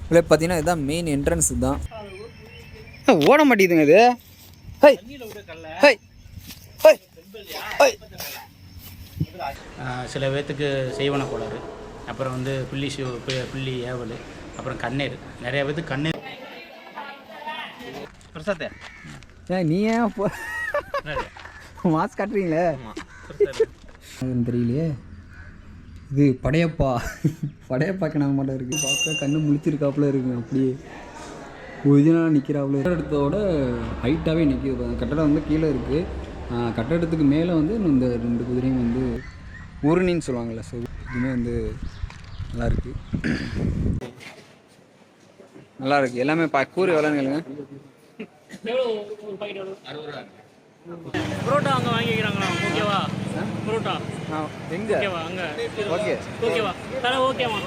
இல்லை பார்த்தீங்கன்னா இதுதான் மெயின் என்ட்ரன்ஸ் தான். ஓட மாட்டேங்குதுங்க இது. High high high high. சில பேர்த்துக்கு செய்வன கோளாறு, அப்புறம் வந்து புள்ளி ஏவல், அப்புறம் கண்ணீர். நிறைய பேர்த்துக்கு கண்ணீர். பிரசாத்தே நீ ஏன் மாஸ்க் காட்டுறீங்களே தெரியலையே. இது படையப்பா கிணறு மட்டும் இருக்குது. பார்க்க கண்ணு முழிச்சிருக்காப்புல இருக்குங்க. அப்படியே ஒரிஜினலாக நிற்கிறாப்புல. கட்டடத்தோட ஹைட்டாகவே நிற்கிது. கட்டடம் வந்து கீழே இருக்குது. கட்டடத்துக்கு மேலே வந்து இந்த 2 குதிரையும் வந்து ஊருணின்னு சொல்லுவாங்கள்ல. ஸோ இதுவுமே வந்து நல்லாயிருக்கு. நல்லாயிருக்கு எல்லாமே. கூறு எவ்வளோன்னு கேளுங்க. புரோட்டா அங்கே வாங்கிக்கிறாங்களா? ஓகேவா? புரோட்டா எங்கே? ஓகேவா? அங்கே ஓகே ஓகேவா? தலை ஓகேவா?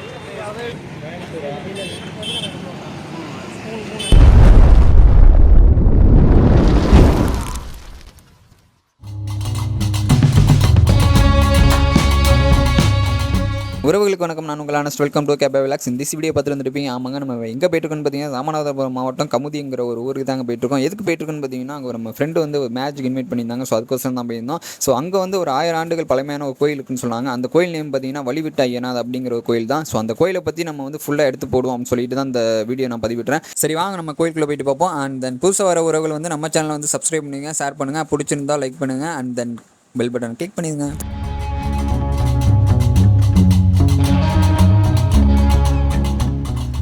உறவுகளுக்கு வணக்கம். நான் உங்கள் ஆனஸ்ட். வெல்கம் டு கேபே விலாக்ஸ். இந்த வீடியோ பார்த்துட்டு வந்துருப்பீங்க. ஆமாங்க, நம்ம எங்கே போயிட்டுருக்கோன்னு பார்த்தீங்கன்னா ராமநாதபுரம் மாவட்டம் கமுதிங்கிற ஒரு ஊருக்கு தாங்க போயிட்டுருக்கோம். எதுக்கு போயிட்டுருக்குன்னு பார்த்தீங்கன்னா அங்கே நம்ம ஃப்ரெண்டு வந்து ஒரு மேட்ச்சுக்கு இன்வைட் பண்ணியிருந்தாங்க. ஸோ அதுக்கோசரம் தான் போயிருந்தோம். ஸோ அங்கே வந்து ஒரு 1000 ஆண்டுகள் பழமையான ஒரு கோயில் இருக்குன்னு சொன்னாங்க. அந்த கோயில் நேம் பார்த்தீங்கன்னா வழிவிட்ட ஐயனார் அப்படிங்கிற ஒரு கோயில் தான். ஸோ அந்த கோயிலை பற்றி நம்ம வந்து ஃபுல்லாக எடுத்து போடுவோம் அப்படின்னு சொல்லிட்டு தான் இந்த வீடியோ நான் பதிவிட்டுறேன். சரி வாங்க நம்ம கோயிலுக்குள்ளே போயிட்டு பார்ப்போம். அண்ட் தென் புதுசாக வர உறவுகள் வந்து நம்ம சேனலை வந்து சப்ஸ்கிரைப் பண்ணுங்கள், ஷேர் பண்ணுங்கள், பிடிச்சிருந்தா லைக் பண்ணுங்கள், and then bell button click பண்ணிடுங்க.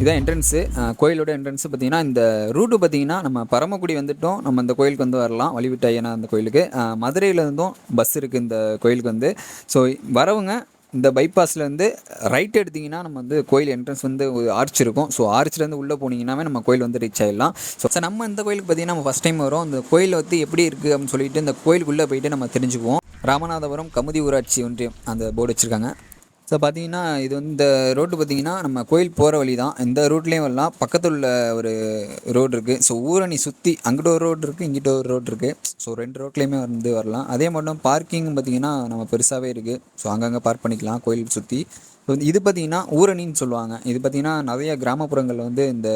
இதான் என்ட்ரன்ஸு. கோயிலோட என்ட்ரன்ஸு பார்த்தீங்கன்னா இந்த ரூட்டு பார்த்தீங்கன்னா நம்ம பரமக்குடி வந்துவிட்டோம். நம்ம இந்த கோயிலுக்கு வந்து வரலாம். வழிவிட்ட ஐயனா அந்த கோயிலுக்கு. மதுரையிலேருந்தும் பஸ் இருக்குது இந்த கோயிலுக்கு வந்து. ஸோ வரவங்க இந்த பைபாஸில் வந்து ரைட் எடுத்திங்கன்னா நம்ம வந்து கோயில் என்ட்ரன்ஸ் வந்து ஒரு ஆர்ச் இருக்கும். ஸோ ஆர்ச்சிலேருந்து உள்ளே போனீங்கன்னாவே நம்ம கோயில் வந்து ரீச் ஆகிடலாம். ஸோ நம்ம இந்த கோயிலுக்கு பார்த்தீங்கன்னா நம்ம ஃபஸ்ட் டைம் வரோம். இந்த கோயில் வந்து எப்படி இருக்குது அப்படின்னு சொல்லிட்டு இந்த கோயிலுக்குள்ளே போயிட்டு நம்ம தெரிஞ்சுக்குவோம். ராமநாதபுரம் கமுதி ஊராட்சி ஒன்றியம் அந்த போர்டு வச்சுருக்காங்க. ஸோ பார்த்தீங்கன்னா இது வந்து இந்த ரோட்டு பார்த்தீங்கன்னா நம்ம கோயில் போகிற வழி தான். இந்த ரூட்லேயும் வரலாம். பக்கத்தில் உள்ள ஒரு ரோடு இருக்குது. ஸோ ஊரணி சுற்றி அங்கிட்ட ஒரு ரோடு இருக்குது, இங்கிட்ட ஒரு ரோடு இருக்குது. ஸோ 2 ரோட்லேயுமே வந்து வரலாம். அதே மட்டும் பார்க்கிங் பார்த்திங்கன்னா நம்ம பெருசாகவே இருக்குது. ஸோ அங்கங்கே பார்க் பண்ணிக்கலாம் கோயில் சுற்றி. ஸோ இது பார்த்திங்கன்னா ஊரணின்னு சொல்லுவாங்க. இது பார்த்திங்கன்னா நிறைய கிராமப்புறங்களில் வந்து இந்த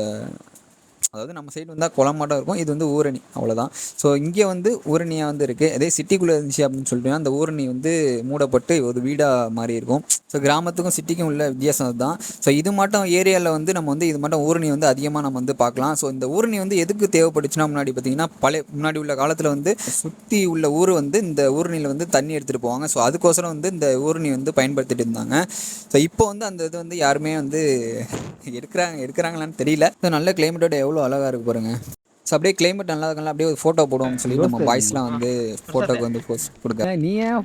அதாவது நம்ம சைடு வந்தால் குளமாட்டம் இருக்கும். இது வந்து ஊரணி, அவ்வளோதான். ஸோ இங்கே வந்து ஊரணியாக வந்து இருக்குது. அதே சிட்டிக்குள்ளே இருந்துச்சு அப்படின்னு சொல்லிட்டு அந்த ஊரணி வந்து மூடப்பட்டு ஒரு வீடாக மாறி இருக்கும். ஸோ கிராமத்துக்கும் சிட்டிக்கும் உள்ள வித்தியாசம் அதுதான். ஸோ இது மட்டும் ஏரியாவில் வந்து நம்ம வந்து இது மட்டும் ஊரணி வந்து அதிகமாக நம்ம வந்து பார்க்கலாம். ஸோ இந்த ஊரணி வந்து எதுக்கு தேவைப்பட்டுச்சுன்னா முன்னாடி பார்த்திங்கன்னா முன்னாடி உள்ள காலத்தில் வந்து சுற்றி உள்ள ஊர் வந்து இந்த ஊரணியில் வந்து தண்ணி எடுத்துகிட்டு போவாங்க. ஸோ அதுக்கோசரம் வந்து இந்த ஊரணி வந்து பயன்படுத்திட்டு இருந்தாங்க. ஸோ இப்போ வந்து அந்த இது வந்து யாருமே வந்து எடுக்கிறாங்களான்னு தெரியல. ஸோ நல்ல கிளைமேட்டோட எவ்வளோ அழகாக இருக்கு பாருங்க. ஸோ அப்படியே கிளைமேட் நல்லா இருக்கலாம். அப்படியே ஒரு ஃபோட்டோ போடுவோம்னு சொல்லி நம்ம பாய்ஸ்லாம் வந்து ஃபோட்டோக்கு வந்து போஸ்ட் கொடுக்க. நீ ஏன்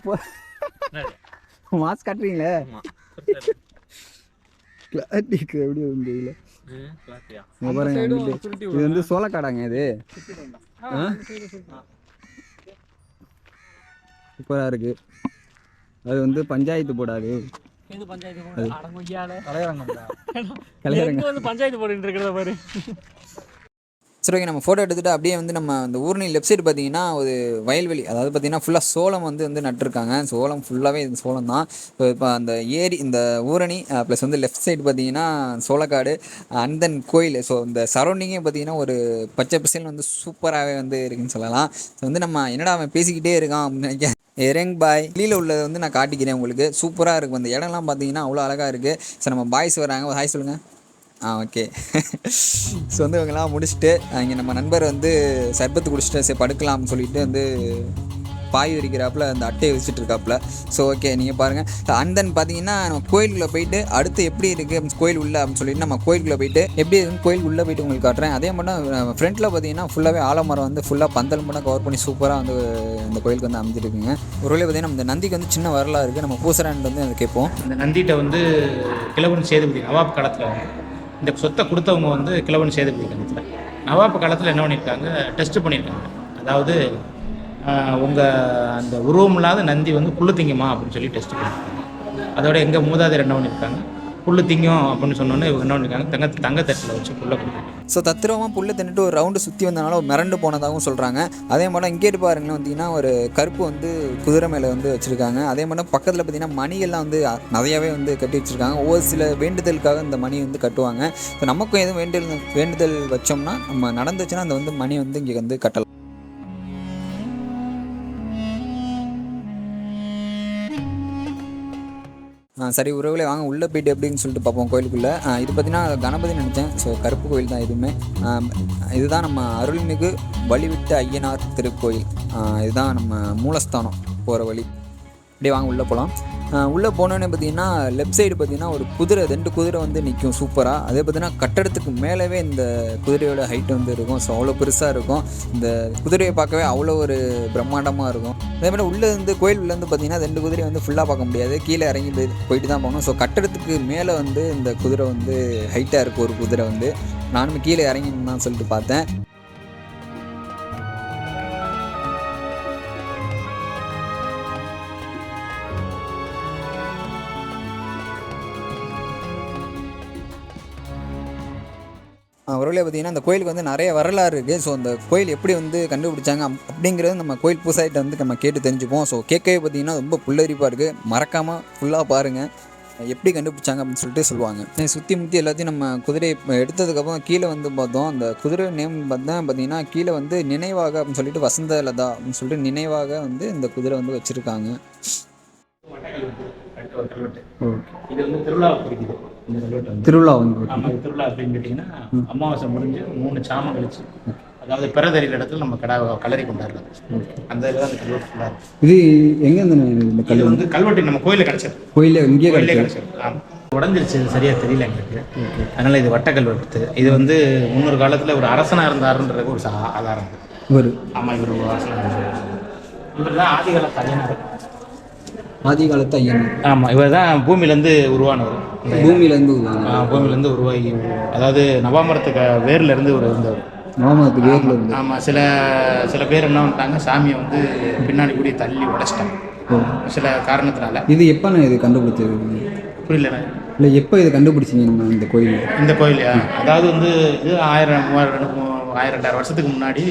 மாஸ்க் காட்டுறீங்களே கிளாட்டிக்கு எப்படி வந்து இல்லை பாருங்க. இது வந்து சோளக்காடாங்க. இது சூப்பராக இருக்கு. அது வந்து பஞ்சாயத்து போடாது. பஞ்சாயத்து போட்டு இருக்கிறத பாரு. சரி ஓகே, நம்ம ஃபோட்டோ எடுத்துகிட்டு அப்படியே வந்து நம்ம அந்த ஊரணி லெஃப்ட் சைடு பார்த்தீங்கன்னா ஒரு வயல்வெளி, அதாவது பார்த்தீங்கன்னா ஃபுல்லாக சோளம் வந்து நட்டுருக்காங்க. சோளம் ஃபுல்லாகவே இது சோளம் தான். ஸோ இப்போ அந்த ஏரி இந்த ஊரணி ப்ளஸ் வந்து லெஃப்ட் சைடு பார்த்தீங்கன்னா சோளக்காடு அண்ட் தென் கோயில். ஸோ இந்த சரௌண்டிங்கே பார்த்தீங்கன்னா ஒரு பச்சை பசேல்னு வந்து சூப்பராகவே வந்து இருக்குன்னு சொல்லலாம். ஸோ வந்து நம்ம என்னடா அவன் பேசிக்கிட்டே இருக்கான் அப்படின்னு நினைக்க எரேங் பாய் வெளியில் உள்ளதை வந்து நான் காட்டிக்கிறேன் உங்களுக்கு. சூப்பராக இருக்கும். அந்த இடம்லாம் பார்த்தீங்கன்னா அவ்வளோ அழகாக இருக்குது. ஸோ நம்ம பாய்ஸ் வராங்க, ஒரு ஹாய் சொல்லுங்கள். ஓகே. ஸோ வந்து இவங்கெல்லாம் முடிச்சுட்டு இங்கே நம்ம நண்பர் வந்து சர்பத்து குடிச்சிட்டு சரி படுக்கலாம்னு சொல்லிட்டு வந்து பாய் விரிக்கிறாப்புல அந்த அட்டையை வச்சுட்டு இருக்காப்புல. ஸோ ஓகே நீங்கள் பாருங்கள். அண்ட் தென் பார்த்தீங்கன்னா நம்ம கோயிலுக்குள்ளே போயிட்டு அடுத்து எப்படி இருக்குது கோயில் உள்ள அப்படின்னு சொல்லிட்டு நம்ம கோயிலுக்குள்ளே போயிட்டு எப்படி இருக்குன்னு கோயில் உள்ளே போயிட்டு உங்களுக்கு காட்டுறேன். அதே மட்டும் ஃப்ரண்ட்டில் பார்த்தீங்கன்னா ஃபுல்லாகவே ஆலமரம் வந்து ஃபுல்லாக பந்தல் மட்டும் கவர் பண்ணி சூப்பராக வந்து இந்த கோயிலுக்கு வந்து அமைஞ்சிருக்குங்க. ஒரு வேளை பார்த்தீங்கன்னா இந்த நந்திக்கு வந்து சின்ன வரலாறு இருக்குது. நம்ம பூசரான் வந்து அதை கேட்போம். இந்த நந்திகிட்ட வந்து கிழவன் சேதுபதி நவாப் காலத்தில் வந்து இந்த சொத்தை கொடுத்தவங்க வந்து கிழவன் சேதுபதி காலத்தில் நவாப் காலத்தில் என்ன பண்ணியிருக்காங்க, டெஸ்ட் பண்ணியிருக்காங்க. அதாவது உங்கள் அந்த உருவம் இல்லாத நந்தி வந்து புல்லு திங்குமா அப்படின்னு சொல்லி டெஸ்ட் பண்ணியிருக்காங்க. அதோட எங்கள் மூதாதையர் என்ன பண்ணியிருக்காங்க, புல்லு திங்கும் அப்படின்னு சொன்னோன்னே இவங்க என்ன பண்ணிருக்காங்க, தங்கத்தட்டில் வச்சு புல்லை கொடுத்தாங்க. ஸோ தத்ரூபமாக புல்லை தின்னுட்டு ஒரு ரவுண்டு சுற்றி வந்தனால மிரண்டு போனதாகவும் சொல்கிறாங்க. அதே மாதிரி இங்கேட்டு பாருங்களேன் வந்தீங்கன்னா ஒரு கருப்பு வந்து குதிரை மேலே வந்து வச்சுருக்காங்க. அதே மாதிரி பக்கத்தில் பார்த்தீங்கன்னா மணியெல்லாம் வந்து நிறையாவே வந்து கட்டி வச்சுருக்காங்க. ஒவ்வொரு சில வேண்டுதலுக்காக இந்த மணி வந்து கட்டுவாங்க. ஸோ நமக்கும் எதுவும் வேண்டுதல் வச்சோம்னா நம்ம நடந்துச்சுன்னா அந்த வந்து மணி வந்து இங்கே வந்து கட்டலாம். சரி உறவுகளே வாங்க உள்ளே போயிட்டு எப்படின்னு சொல்லிட்டு பார்ப்போம் கோயிலுக்குள்ளே. இது பார்த்தீங்கன்னா கணபதி நினச்சேன். ஸோ கருப்பு கோயில் தான் இதுவுமே. இதுதான் நம்ம அருள்மிகு வழிவிட்ட ஐயனார் திருக்கோயில். இதுதான் நம்ம மூலஸ்தானம் போகிற வழி. அப்படியே வாங்க உள்ளே போகலாம். உள்ளே போனோன்னே பார்த்தீங்கன்னா லெஃப்ட் சைடு பார்த்தீங்கன்னா ஒரு குதிரை 2 குதிரை வந்து நிற்கும் சூப்பராக. அதே பார்த்தீங்கன்னா கட்டடத்துக்கு மேலவே இந்த குதிரையோட ஹைட் வந்து இருக்கும். ஸோ அவ்வளோ பெருசாக இருக்கும். இந்த குதிரையை பார்க்கவே அவ்வளோ ஒரு பிரம்மாண்டமாக இருக்கும். அதே மாதிரி உள்ளே இருந்து கோயில் உள்ளேருந்து பார்த்தீங்கன்னா 2 குதிரையை வந்து ஃபுல்லாக பார்க்க முடியாது, கீழே இறங்கி போயிட்டு தான் போகணும். ஸோ கட்டடத்துக்கு மேலே வந்து இந்த குதிரை வந்து ஹைட்டாக இருக்கும். ஒரு குதிரை வந்து நானும் கீழே இறங்கின்னு சொல்லிட்டு பார்த்தேன். ஒருவேளை பார்த்தீங்கன்னா அந்த கோயிலுக்கு வந்து நிறைய வரலாறு இருக்குது. ஸோ அந்த கோயில் எப்படி வந்து கண்டுபிடிச்சாங்க அப்படிங்கிறது நம்ம கோயில் பூசாயிட்ட வந்து நம்ம கேட்டு தெரிஞ்சுப்போம். ஸோ கேட்கவே பார்த்தீங்கன்னா ரொம்ப புல்லரிப்பாக இருக்குது. மறக்காமல் ஃபுல்லாக பாருங்கள் எப்படி கண்டுபிடிச்சாங்க அப்படின்னு சொல்லிட்டு சொல்லுவாங்க. சுற்றி முற்றி எல்லாத்தையும் நம்ம குதிரை எடுத்ததுக்கப்புறம் கீழே வந்து பார்த்தோம். அந்த குதிரை நேம் பார்த்தீங்கன்னா கீழே வந்து நினைவாக அப்படின்னு சொல்லிட்டு வசந்தலதா அப்படின்னு சொல்லிட்டு நினைவாக வந்து இந்த குதிரை வந்து வச்சுருக்காங்க. இது வந்து திருவிழாவை குறிக்குது. இந்த கல்வெட்டு வந்து திருவிழா வந்து ஆமாம், திருவிழா அப்படின்னு கேட்டிங்கன்னா அமாவாசை முடிஞ்சு 3 சாமம் கழிச்சு, அதாவது பிறதறிகிற இடத்துல நம்ம கலரி கொண்டாடுறது. அந்த இதில் அந்த கல்வெட்டு ஃபுல்லாக இருக்குது. இது எங்கே இந்த இது வந்து கல்வெட்டு நம்ம கோயிலில் கிடச்சது. இங்கே கோயிலே கிடச்சது. ஆமாம், உடஞ்சிருச்சு, சரியாக தெரியல எங்களுக்கு. அதனால் இது வட்ட கல்வெட்டு. இது வந்து முன்னொரு காலத்தில் ஒரு அரசனாக இருந்தாருன்றது ஒரு ஆதாரம். ஆமாம், இவர் ஒரு அரசனாக இருந்தார். இவர் தான் ஆதிகாலத்து ஐயனார். ஆதிகாலத்து ஐயனார். ஆமாம், இவர் தான் பூமியிலேருந்து உருவானவர். பூமியிலேருந்து உருவாகி, அதாவது நவாமரத்துக்கு வேர்லேருந்து ஒரு இருந்தவர். நவாமரத்துக்கு வேர்ல இருந்து. ஆமாம், சில பேர் என்ன பண்ணிட்டாங்க, சாமியை வந்து பின்னாடி கூடி தள்ளி உடைச்சிட்டாங்க சில காரணத்தினால. இது எப்போ நான் இது கண்டுபிடிச்சது புரியல. இல்லை, எப்போ இதை கண்டுபிடிச்சிங்க நம்ம இந்த கோயில்? இந்த கோயிலையா? அதாவது வந்து இது 1000, 3000, 2000 வருஷத்துக்கு முன்னாடி.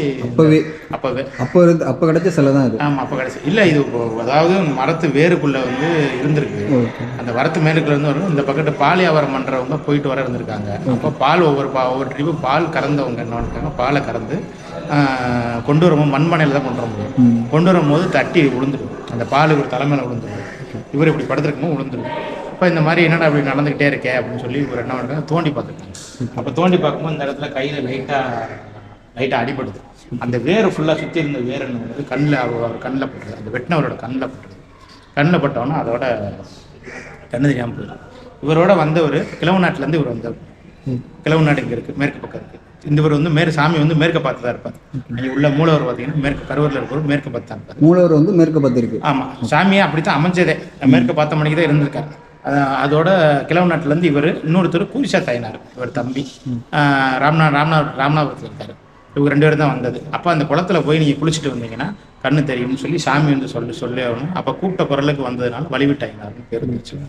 அப்போ கிடைச்ச சிலை தான் இது. ஆமாம், அப்போ கிடைச்சி இல்லை. இது அதாவது மரத்து வேருக்குள்ளே வந்து இருந்திருக்கு. அந்த மரத்து மேலுக்குள்ள இருந்து வரும். இந்த பக்கத்து பால் வியாபாரம் பண்ணுறவங்க போயிட்டு வர இருந்திருக்காங்க. அப்போ பால் ஒவ்வொரு ட்ரிப்பு பால் கறந்தவங்க என்ன பண்ணிருக்காங்க, பாலை கறந்து கொண்டு வரும்போது மண்மனையில் தான் கொண்டு வர முடியும். கொண்டு வரும்போது தட்டி விழுந்துடும். அந்த பால் இவர் தலைமையில் விழுந்துடும். இவர் இப்படி படுத்துருக்கும்போது விழுந்துடும். இப்போ இந்த மாதிரி என்னடா அப்படி நடந்துக்கிட்டே இருக்கே அப்படின்னு சொல்லி இவர் என்ன பண்ணுறாங்க, தோண்டி பார்த்துருக்காங்க. அப்போ தோண்டி பார்க்கும்போது இந்த இடத்துல கையில் லைட்டாக அடிபடுது. அந்த வேறு ஃபுல்லாக சுற்றி இருந்த வேறு என்ன அவர் கண்ணில் பட்டுறது. அந்த வெட்டினவரோட கண்ணில் பட்டுறது. கண்ணில் பட்டோன்னா அதோட கண்ணு தெரியாமல் போயிடும். இவரோட வந்தவர் கிழவு நாட்டிலேருந்து இவர் வந்தவர். கிழவு நாடு இங்கே இருக்குது, மேற்கு பக்கம் இருக்குது. இவர் வந்து சாமி வந்து மேற்க பார்த்து தான் இருப்பார். நீங்கள் உள்ள மூலவர் பார்த்தீங்கன்னா மேற்கு கருவூரில் இருக்கிறவர் மேற்கு பார்த்து தான் இருப்பார். மூலவர் வந்து மேற்கு பார்த்து இருக்கு. ஆமாம், சாமியை அப்படி தான் அமைஞ்சதே. மேற்கு பார்த்த மணிக்கு தான் இருந்திருக்காரு. அதோட கிழவு நாட்டிலேருந்து இவர் இன்னொருத்தர் கூரிசா தாயினார், இவர் தம்பி ராமநாதபுரத்தில் இருக்கார். இவங்க 2 பேரும் தான் வந்தது. அப்போ அந்த குளத்துல போய் நீங்கள் குளிச்சுட்டு வந்தீங்கன்னா கண்ணு தெரியும்னு சொல்லி சாமி வந்து சொல்லி ஆகணும். அப்போ கூப்பிட்ட குரலுக்கு வந்ததுனால வழிவிட்ட ஐயனார்னு பேர் இருந்துச்சு.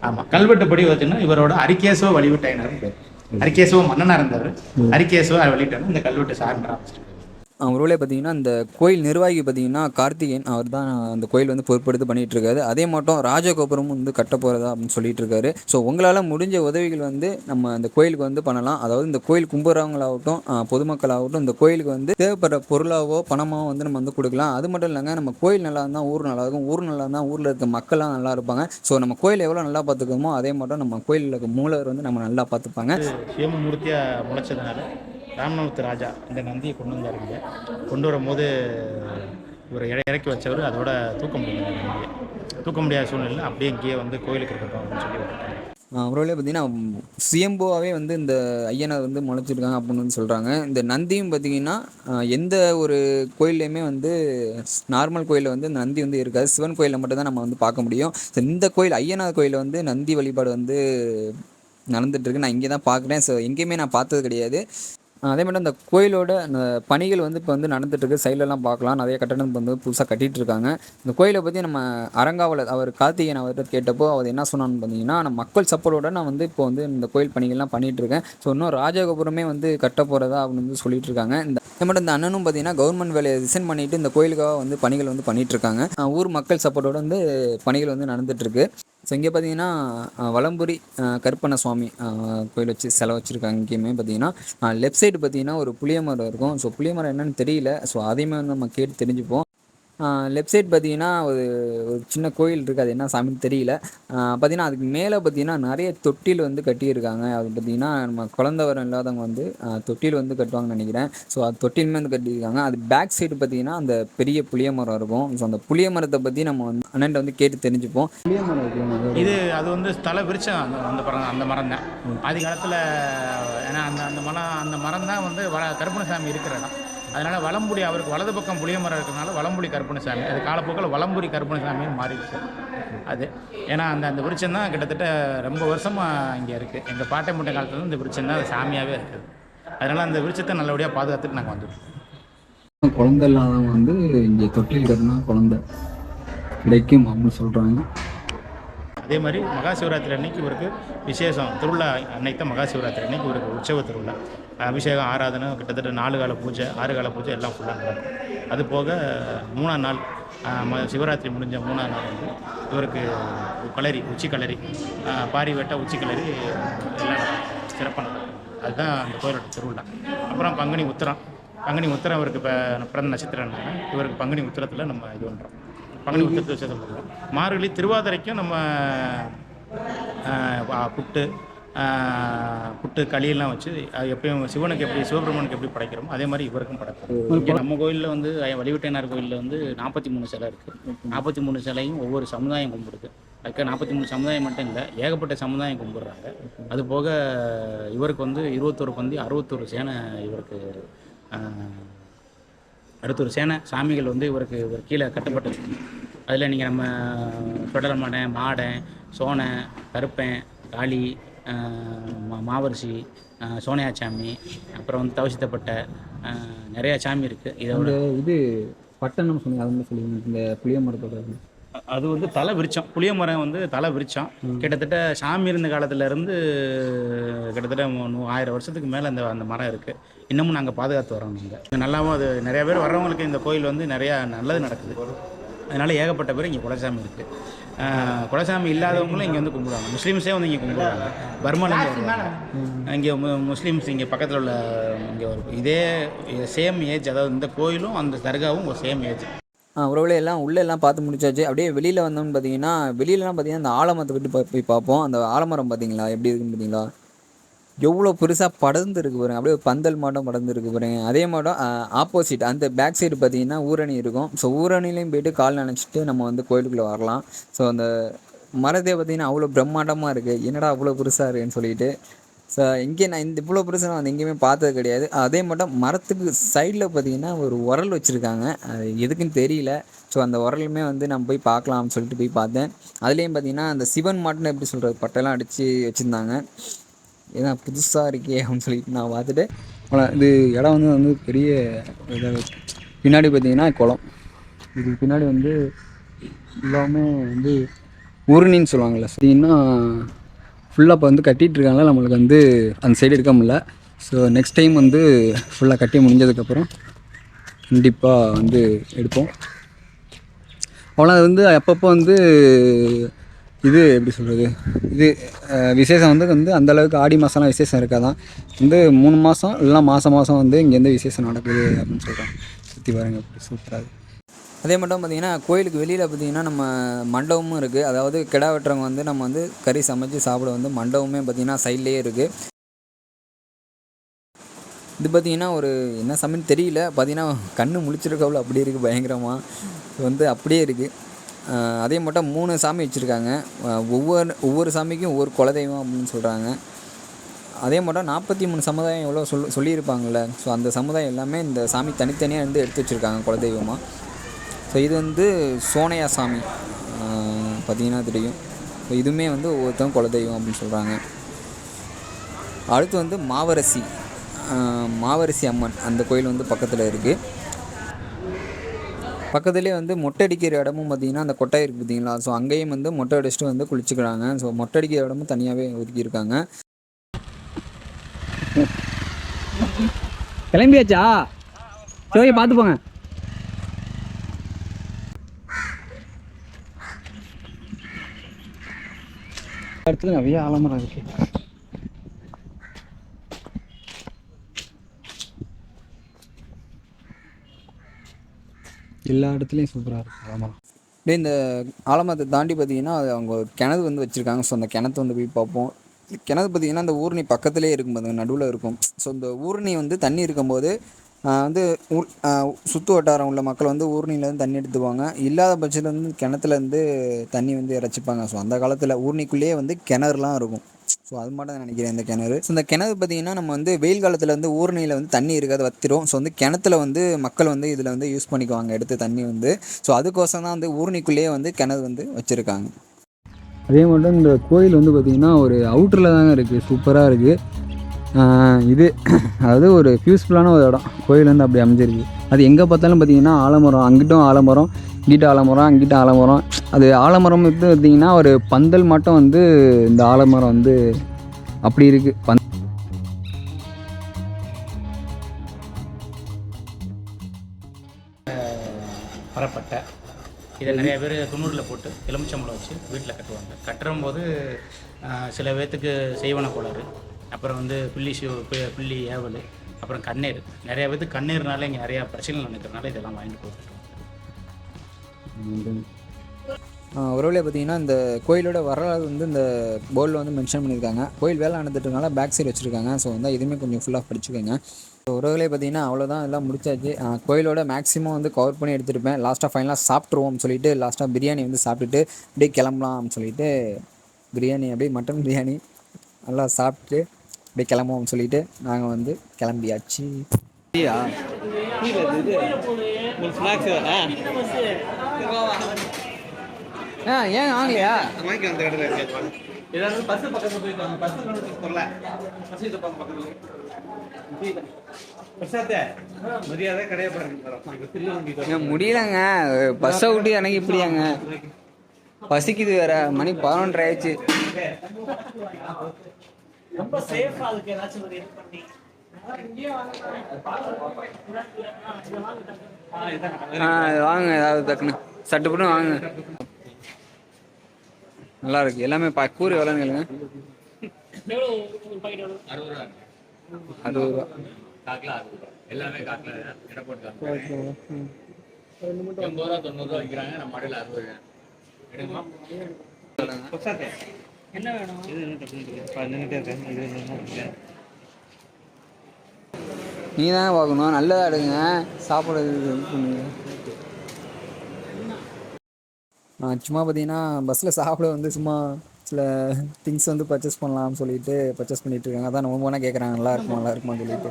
ஆமாம், கல்வெட்டுப்படி பார்த்தீங்கன்னா இவரோட அரிகேசவ வழிவிட்ட ஐயனார்னு பேர். அரிகேசவ மன்னனாக இருந்தார். அரிகேசவ வழிவிட்டார். இந்த கல்வெட்டு சார்ந்த அவரோட பார்த்தீங்கன்னா இந்த கோயில் நிர்வாகி பார்த்தீங்கன்னா கார்த்திகேயன், அவர் தான் அந்த கோயில் வந்து பொறுப்பெடுத்து பண்ணிகிட்டு இருக்காரு. அதே மட்டும் ராஜகோபுரமும் வந்து கட்ட போகிறதா அப்படின்னு சொல்லிட்டு இருக்காரு. ஸோ உங்களால் முடிஞ்ச உதவிகள் வந்து நம்ம அந்த கோயிலுக்கு வந்து பண்ணலாம். அதாவது இந்த கோயில் கும்புறவங்களாகட்டும் பொதுமக்களாகட்டும் இந்த கோயிலுக்கு வந்து தேவைப்படுற பொருளாவோ பணமாவோ வந்து நம்ம வந்து கொடுக்கலாம். அது மட்டும் இல்லைங்க, நம்ம கோயில் நல்லா இருந்தால் ஊர் நல்லா இருக்கும், ஊர் நல்லா இருந்தால் ஊரில் இருக்க மக்கள்லாம் நல்லா இருப்பாங்க. ஸோ நம்ம கோயில் எவ்வளோ நல்லா பார்த்துக்கோமோ அதே மட்டும் நம்ம கோயிலில் இருக்க மூலவர் வந்து நம்ம நல்லா பார்த்துப்பாங்க. சிவமூர்த்தியாக முளைச்சதுனால ராமநாதபுரத்து ராஜா இந்த நந்தியை கொண்டு வந்தாருங்க. கொண்டு வரும்போது இவர் இறக்கி வச்சவர் அதோட தூக்க முடியாத சூழ்நிலை அப்படியே இங்கேயே வந்து கோயிலுக்கு இருக்கட்டும் அப்படின்னு சொல்லி விட்டுட்டாங்க. அவரோட பார்த்தீங்கன்னா சுயம்புவாகவே வந்து இந்த ஐயனார் வந்து முளைச்சிருக்காங்க அப்படின்னு வந்து சொல்கிறாங்க. இந்த நந்தியும் பார்த்தீங்கன்னா எந்த ஒரு கோயில்லையுமே வந்து நார்மல் கோயிலில் வந்து நந்தி வந்து இருக்காது. சிவன் கோயிலில் மட்டும்தான் நம்ம வந்து பார்க்க முடியும். இந்த கோயில் ஐயனார் கோயிலில் வந்து நந்தி வழிபாடு வந்து நடந்துகிட்ருக்கு. நான் இங்கே தான் பார்க்குறேன். ஸோ எங்கேயுமே நான் பார்த்தது கிடையாது. அதே மாதிரி அந்த கோயிலோட அந்த பணிகள் வந்து இப்போ வந்து நடந்துட்டுருக்கு. சைட்லலாம் பார்க்கலாம். நிறைய கட்டடம் வந்து புதுசாக கட்டிகிட்டு இருக்காங்க. இந்த கோயிலை பற்றி நம்ம அரங்காவலர் அவர் கார்த்திகேயன் அவர்கிட்ட கேட்டப்போ அவர் என்ன சொன்னான்னு பார்த்தீங்கன்னா, நான் மக்கள் சப்போர்ட்டோட நான் வந்து இப்போ வந்து இந்த கோயில் பணிகள்லாம் பண்ணிகிட்டு இருக்கேன். ஸோ இன்னும் ராஜகோபுரமே வந்து கட்ட போகிறதா அப்படின்னு வந்து சொல்லிட்டு இருக்காங்க. அதே மாதிரி இந்த அண்ணனும் பார்த்தீங்கன்னா கவர்மெண்ட் வேலையை ரிசைன் பண்ணிட்டு இந்த கோயிலுக்காக வந்து பணிகள் வந்து பண்ணிகிட்டு இருக்காங்க. ஊர் மக்கள் சப்போர்ட்டோட வந்து பணிகள் வந்து நடந்துகிட்ருக்கு. ஸோ இங்கே பார்த்தீங்கன்னா வலம்புரி கருப்பண்ண சுவாமி கோயில் வச்சு சிலை வச்சுருக்காங்க. இங்கேயுமே பார்த்தீங்கன்னா லெஃப்ட் சைடு பார்த்தீங்கன்னா ஒரு புளிய மரம் இருக்கும். ஸோ புளிய மரம் என்னன்னு தெரியல. ஸோ அதையுமே வந்து நம்ம கேட்டு தெரிஞ்சுப்போம். லெஃப்ட் சைட் பார்த்தீங்கன்னா ஒரு ஒரு சின்ன கோயில் இருக்குது. அது என்ன சாமின்னு தெரியல. பார்த்தீங்கன்னா அதுக்கு மேலே பார்த்தீங்கன்னா நிறைய தொட்டில் வந்து கட்டியிருக்காங்க. அது பார்த்தீங்கன்னா நம்ம குழந்தை வரம் இல்லாதவங்க வந்து தொட்டில் வந்து கட்டுவாங்கன்னு நினைக்கிறேன். ஸோ அது தொட்டிலுமே வந்து கட்டியிருக்காங்க. அது பேக் சைடு பார்த்தீங்கன்னா அந்த பெரிய புளிய மரம் இருக்கும். ஸோ அந்த புளிய மரத்தை பற்றி நம்ம வந்து அண்ணன்ட்ட வந்து கேட்டு தெரிஞ்சுப்போம். புளிய மரம் இருக்கு இது அது வந்து தலை விரிச்சம் அந்த மரம் தான் ஆதி காலத்தில். ஏன்னா அந்த மரம் தான் வந்து கருப்பணசாமி இருக்கிற இடம். அதனால் வலம்புரி அவருக்கு வலது பக்கம் புளிய மரம் இருக்கிறதுனால வலம்புரி கருப்பணசாமி, அது காலப்போக்கில் வலம்புரி கருப்பணசாமின்னு மாறிடுச்சு அது. ஏன்னா அந்த விருட்சம் தான் கிட்டத்தட்ட ரொம்ப வருஷமாக இங்கே இருக்குது. எங்கள் பாட்டை முட்டை காலத்துலேருந்து இந்த விருட்சம் தான் சாமியாகவே இருக்குது. அதனால் அந்த விருட்சத்தை நல்லபடியாக பாதுகாத்துட்டு நாங்கள் வந்துடுவோம். குழந்தை இல்லாதவங்க வந்து இங்கே தொட்டில் கட்டினா குழந்தை கிடைக்கும் அப்படின்னு சொல்கிறாங்க. அதே மாதிரி மகா சிவராத்திரி அன்னைக்கு இவருக்கு விசேஷம் திருவிழா. அன்னைக்கு தான் மகா சிவராத்திரி அன்னைக்கு இவருக்கு உற்சவ திருவிழா. அபிஷேகம், ஆராதனை, கிட்டத்தட்ட 4 கால பூஜை 6 கால பூஜை எல்லாம் ஃபுல்லாக நடக்கும். அது போக 3ஆம் நாள் சிவராத்திரி முடிஞ்ச 3ஆம் நாள் வந்து இவருக்கு களரி, உச்சி களரி, பாரி வெட்ட உச்சி களரி எல்லாம் சிறப்பாக நடக்கும். அதுதான் அந்த கோயிலோட திருவிழா. அப்புறம் பங்குனி உத்திரம் இவருக்கு இப்போ பிறந்த நட்சத்திரம். இவருக்கு பங்குனி உத்திரத்தில் நம்ம இது பண்ணுறோம். பங்குனி உத்திரத்தை விசேஷம் பண்ணுறோம். மார்கழி திருவாதிரைக்கும் நம்ம புட்டு களியெல்லாம் வச்சு எப்பயும் சிவனுக்கு எப்படி சிவபெருமானுக்கு எப்படி படைக்கிறோமோ அதே மாதிரி இவருக்கும் படைக்கிறோம். இங்கே நம்ம கோயிலில் வந்து வழிவிட்டையனார் கோயிலில் வந்து 43 சிலை இருக்குது. 43 சிலையும் ஒவ்வொரு சமுதாயம் கும்பிடுது. அதுக்கு 43 சமுதாயம் மட்டும் இல்லை, ஏகப்பட்ட சமுதாயம் கும்பிடுறாங்க. அது போக இவருக்கு வந்து 21 பந்தி 61 சேனை இவருக்கு 61 சேனை சாமிகள் வந்து இவருக்கு கீழே கட்டப்பட்டு. அதில் நீங்கள் நம்ம தொடரமனை, மாடை, சோனை, கருப்பன், காளி, மாவரிசி, சோனையாச்சாமி, அப்புறம் வந்து தவசித்தப்பட்ட நிறையா சாமி இருக்குது. இதோட இது பட்டணம் சொன்னீங்க, அது சொல்லுவீங்க. இந்த புளிய மரத்தோட அது வந்து தலை விருச்சம். புளிய மரம் வந்து தலை விருச்சம். கிட்டத்தட்ட சாமி இருந்த காலத்துலேருந்து கிட்டத்தட்ட 1000 வருஷத்துக்கு மேலே அந்த மரம் இருக்குது. இன்னமும் நாங்கள் பாதுகாத்து வரோம். நாங்கள் நல்லாவும் அது நிறையா பேர் வர்றவங்களுக்கு இந்த கோயில் வந்து நிறையா நல்லது நடக்குது. அதனால் ஏகப்பட்ட பேர் இங்கே குலசாமி இருக்குது. குலசாமி இல்லாதவங்களும் இங்கே வந்து கும்பிடுவாங்க. முஸ்லீம்ஸே வந்து இங்கே கும்பிடுவாங்க. பர்மாலேருந்து வருவாங்க. இங்கே முஸ்லீம்ஸ் இங்கே பக்கத்தில் உள்ள இங்கே இதே சேம் ஏஜ், அதாவது இந்த கோயிலும் அந்த தர்காவும் ஒரு சேம் ஏஜ். உறவுல எல்லாம் உள்ளெல்லாம் பார்த்து முடிச்சாச்சு. அப்படியே வெளியில் வந்தோம்னு பார்த்தீங்கன்னா வெளியிலலாம் பார்த்தீங்கன்னா அந்த ஆலமரத்தை விட்டு போய் பார்ப்போம். அந்த ஆலமரம் பார்த்தீங்களா எப்படி இருக்குன்னு பார்த்தீங்களா? எவ்வளோ பெருசாக படர்ந்து இருக்கு பாருங்க. அப்படியே பந்தல் மாட்டம் படர்ந்து இருக்கு பாருங்க. அதே மாட்டம் ஆப்போசிட் அந்த பேக் சைடு பார்த்தீங்கன்னா ஊரணி இருக்கும். ஸோ ஊரணிலையும் போய்ட்டு கால் நினச்சிட்டு நம்ம வந்து கோயிலுக்குள்ளே வரலாம். ஸோ அந்த மரத்தை பார்த்தீங்கன்னா அவ்வளோ பிரம்மாண்டமாக இருக்குது. என்னடா அவ்வளோ பெருசாக இருக்குன்னு சொல்லிட்டு. ஸோ இங்கே நான் இவ்வளோ பெருசாக நான் எங்கேயுமே பார்த்தது கிடையாது. அதே மட்டும் மரத்துக்கு சைடில் பார்த்தீங்கன்னா ஒரு உரல் வச்சுருக்காங்க. அது எதுக்குன்னு தெரியல. ஸோ அந்த உரலுமே வந்து நம்ம போய் பார்க்கலாம்னு சொல்லிட்டு போய் பார்த்தேன். அதுலேயும் பார்த்தீங்கன்னா அந்த சிவன் மாட்டுன்னு எப்படி சொல்கிறது, பட்டைலாம் அடித்து வச்சுருந்தாங்க. ஏன்னா புதுசாக இருக்கே அப்படின்னு சொல்லிட்டு நான் பார்த்துட்டு இது இடம் வந்து பெரிய இதாக பின்னாடி பார்த்தீங்கன்னா குளம். இதுக்கு பின்னாடி வந்து எல்லாமே வந்து ஊருணின்னு சொல்லுவாங்கள்ல. பார்த்தீங்கன்னா ஃபுல்லாக இப்போ வந்து கட்டிகிட்ருக்காங்க. நம்மளுக்கு வந்து அந்த சைடு எடுக்க முடியல. ஸோ நெக்ஸ்ட் டைம் வந்து ஃபுல்லாக கட்டி முடிஞ்சதுக்கப்புறம் கண்டிப்பாக வந்து எடுப்போம். அவ்வளோ அது வந்து அப்பப்போ வந்து இது எப்படி சொல்கிறது, இது விசேஷம் வந்து அந்தளவுக்கு ஆடி மாதம்லாம் விசேஷம் இருக்காதான். வந்து 3 மாதம் இல்லைனா மாதம் வந்து இங்கேருந்து விசேஷம் நடக்குது அப்படின்னு சொல்கிறாங்க. சுற்றி பாருங்க அப்படி சூப்பராக. அதே மட்டும் பார்த்திங்கன்னா கோயிலுக்கு வெளியில் பார்த்திங்கன்னா நம்ம மண்டபமும் இருக்குது. அதாவது கிடா வெட்டுறவங்க வந்து நம்ம வந்து கறி சமைச்சு சாப்பிட வந்து மண்டபமே பார்த்திங்கன்னா சைட்லேயே இருக்குது. இது பார்த்திங்கன்னா ஒரு என்ன சமையல் தெரியல. பார்த்திங்கன்னா கண்ணு முழிச்சிருக்கவளோ அப்படி இருக்குது பயங்கரமாக. வந்து அப்படியே இருக்குது. அதே மட்டும் 3 சாமி வச்சுருக்காங்க. ஒவ்வொரு சாமிக்கும் ஒவ்வொரு குலதெய்வம் அப்படின்னு சொல்கிறாங்க. அதே மட்டும் 43 சமுதாயம் எவ்வளோ சொல்லியிருப்பாங்கள்ல. ஸோ அந்த சமுதாயம் எல்லாமே இந்த சாமி தனித்தனியாக இருந்து எடுத்து வச்சுருக்காங்க குலதெய்வமாக. ஸோ இது வந்து சோனையா சாமி பார்த்திங்கன்னா தெரியும். ஸோ இதுவுமே வந்து ஒவ்வொருத்தவங்க குலதெய்வம் அப்படின்னு சொல்கிறாங்க. அடுத்து வந்து மாவரசி மாவரிசி அம்மன் அந்த கோயில் வந்து பக்கத்தில் இருக்குது. பக்கத்துலேயே வந்து மொட்டை அடிக்கிற இடமும் பார்த்திங்கன்னா அந்த கொட்டாய் இருக்குது பார்த்தீங்களா, ஸோ அங்கேயும் வந்து மொட்டை அடிச்சுட்டு வந்து குளிச்சுக்கிறாங்க. ஸோ மொட்டை அடிக்கிற இடமும் தனியாகவே ஒதுக்கியிருக்காங்க. கிளம்பியாச்சா? சரி பார்த்து போங்க. இடத்துல நிறைய ஆலமரம் இருக்கு. எல்லா இடத்துலையும் சூப்பராக இருக்குது ஆலமரம். அப்படியே இந்த ஆலமரத்தை தாண்டி பார்த்திங்கன்னா அது அவங்க கிணறு வந்து வச்சுருக்காங்க. ஸோ அந்த கிணத்து வந்து போய் பார்ப்போம். கிணறு பார்த்திங்கன்னா அந்த ஊரணி பக்கத்துலேயே இருக்கும், பாருங்க நடுவில் இருக்கும். ஸோ இந்த ஊரணி வந்து தண்ணி இருக்கும்போது வந்து சுற்று வட்டாரம் உள்ள மக்கள் வந்து ஊரணிலேருந்து தண்ணி எடுத்துக்குவாங்க. இல்லாத பட்சத்தில் வந்து கிணத்துலேருந்து தண்ணி வந்து இறைச்சிப்பாங்க. ஸோ அந்த காலத்தில் ஊரணிக்குள்ளேயே வந்து கிணறுலாம் இருக்கும். ஸோ அது மட்டும் தான் நினைக்கிறேன் இந்த கிணறு. ஸோ இந்த கிணறு பார்த்திங்கன்னா நம்ம வந்து வெயில் காலத்தில் வந்து ஊரணியில் வந்து தண்ணி இருக்காது, வத்திரும். ஸோ வந்து கிணத்துல வந்து மக்கள் வந்து இதில் வந்து யூஸ் பண்ணிக்குவாங்க எடுத்து தண்ணி வந்து. ஸோ அதுக்கோசரம் தான் வந்து ஊரணிக்குள்ளேயே வந்து கிணறு வந்து வச்சுருக்காங்க. அதே மட்டும் இந்த கோயில் வந்து பார்த்திங்கன்னா ஒரு அவுட்டரில் தாங்க இருக்குது, சூப்பராக இருக்குது. இது அதாவது ஒரு யூஸ்ஃபுல்லான ஒரு இடம். கோயில் வந்து அப்படி அமைஞ்சிருக்கு. அது எங்கே பார்த்தாலும் பார்த்திங்கன்னா ஆலமரம், அங்கிட்டும் ஆலமரம், இங்கிட்ட ஆலமரம், அங்கிட்ட ஆலமரம். அது ஆலமரம் வந்து பார்த்திங்கன்னா ஒரு பந்தல் மட்டும் வந்து இந்த ஆலமரம் வந்து அப்படி இருக்குது. பரப்பட்டை இதை நிறைய பேர் துண்ணூரில் போட்டு எலுமிச்சம்பழம் வச்சு வீட்டில் கட்டுவாங்க. கட்டும்போது சில பேர்த்துக்கு செய்வன கோளாறு, அப்புறம் வந்து புள்ளி ஏவல், அப்புறம் கண்ணீர். நிறைய பேர்த்துக்கு கண்ணீர்னால இங்கே நிறையா பிரச்சனைகள் நடக்கிறதுனால இதெல்லாம் வாங்கிட்டு போட்டுருவோம். ஒருவேளை பார்த்திங்கன்னா இந்த கோயிலோட வரலாறு வந்து இந்த போர்டில் வந்து மென்ஷன் பண்ணியிருக்காங்க. கோயில் வேலை நடந்துட்டுனால பேக் சைடு வச்சுருக்காங்க. ஸோ வந்து இதுவுமே கொஞ்சம் ஃபுல்லாக படிச்சுக்கோங்க. ஸோ ஒருவேளை பார்த்திங்கன்னா அவ்வளோதான், எல்லாம் முடிச்சாச்சு. கோயிலோட மேக்ஸிமம் வந்து கவர் பண்ணி எடுத்துருப்பேன். லாஸ்ட்டாக ஃபைனலாக சாப்பிட்ருவோம் சொல்லிட்டு லாஸ்ட்டாக பிரியாணி வந்து சாப்பிட்டுட்டு அப்படியே கிளம்பலாம்னு சொல்லிட்டு பிரியாணி அப்படியே மட்டன் பிரியாணி நல்லா சாப்பிட்டு அப்படியே கிளம்புவோம் சொல்லிட்டு நாங்கள் வந்து கிளம்பியாச்சு. ஏன் வாங்கலையா? முடியலங்க, பஸ்ஸை விட்டு எனக்கு இப்படியாங்க பசிக்குது வேற. மணி 11:30 ஆயிடுச்சு. ரொம்ப சேஃபா அதுக்கு ஏதாச்சும் ஒரு ஹெல்ப் பண்ணி வாங்க, ஏதாவது டக்குன்னு சட்டுப்பட்டு வாங்க. நல்லா இருக்கு எல்லாமே. கூறு எவ்வளோன்னு கேளுங்க. 60 ரூபா. எல்லாமே காட்டில் எடை போட்டு 80 ரூபா 90 ரூபா வைக்கிறாங்க. நம்ம மாடல 60 ரூபா எடுக்கணும். என்ன வேணும்? நீ தான் பார்க்கணும், நல்லதாக எடுங்க. சாப்பிட்றது சும்மா பார்த்தீங்கன்னா பஸ்ஸில் சாப்பிட வந்து சும்மா சில திங்ஸ் வந்து பர்ச்சேஸ் பண்ணலாம்னு சொல்லிட்டு பர்ச்சேஸ் பண்ணிகிட்டு இருக்காங்க. அதான் நம்ம ஒவ்வொன்றா கேட்குறாங்க நல்லா இருக்குமான்னு சொல்லிட்டு.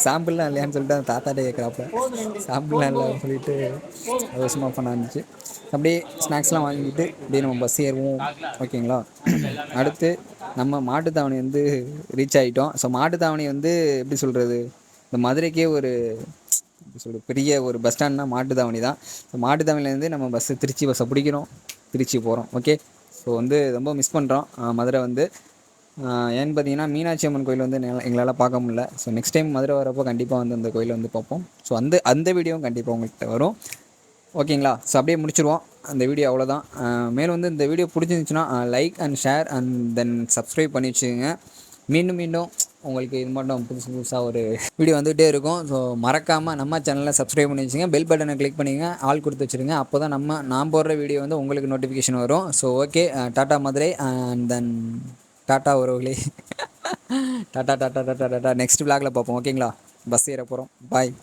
சாம்பிள்லாம் இல்லையான்னு சொல்லிட்டு அந்த தாத்தாட்டே கேட்குறாப்புல. சாம்பிள்லாம் இல்லைன்னு சொல்லிட்டு அது சும்மா பண்ண இருந்துச்சு. அப்படியே ஸ்நாக்ஸ்லாம் வாங்கிட்டு அப்படியே நம்ம பஸ் ஏறுவோம். ஓகேங்களா? அடுத்து நம்ம மாட்டுத்தாவணி வந்து ரீச் ஆகிட்டோம். ஸோ மாட்டுத்தாவணி வந்து எப்படி சொல்கிறது, இந்த மதுரைக்கே ஒரு பெரிய ஒரு பஸ் ஸ்டாண்ட்னா மாட்டுத்தாவணி தான். ஸோ மாட்டுத்தாவணிலேருந்து நம்ம திருச்சி பஸ்ஸை பிடிக்கிறோம், திருச்சி போகிறோம். ஓகே, ஸோ வந்து ரொம்ப மிஸ் பண்ணுறோம் மதுரை வந்து. ஏன்னு பார்த்தீங்கன்னா மீனாட்சி அம்மன் கோயில் வந்து எங்களால் பார்க்க முடியல. ஸோ நெக்ஸ்ட் டைம் மதுரை வரப்போ கண்டிப்பாக வந்து அந்த கோயிலை வந்து பார்ப்போம். ஸோ அந்த வீடியோவும் கண்டிப்பாக உங்கள்கிட்ட வரும். ஓகேங்களா? ஸோ அப்படியே முடிச்சிடுவோம் அந்த வீடியோ, அவ்வளோதான். மேலும் வந்து இந்த வீடியோ பிடிச்சிருந்துச்சுன்னா like and share and then subscribe பண்ணி வச்சுக்கோங்க. மீண்டும் உங்களுக்கு இது மட்டும் புதுசாக ஒரு வீடியோ வந்துகிட்டே இருக்கும். ஸோ மறக்காமல் நம்ம சேனலில் சப்ஸ்கிரைப் பண்ணி வச்சுங்க, பெல் பட்டனை கிளிக் பண்ணிங்க, ஆல் கொடுத்து வச்சுருங்க. அப்போ தான் நான் போடுற வீடியோ வந்து உங்களுக்கு நோட்டிஃபிகேஷன் வரும். So okay, tata Madurai and then tata உறவுகளே. டாட்டா. நெக்ஸ்ட் விளாகில் பார்ப்போம். ஓகேங்களா? பஸ் ஏற போகிறோம். பாய்.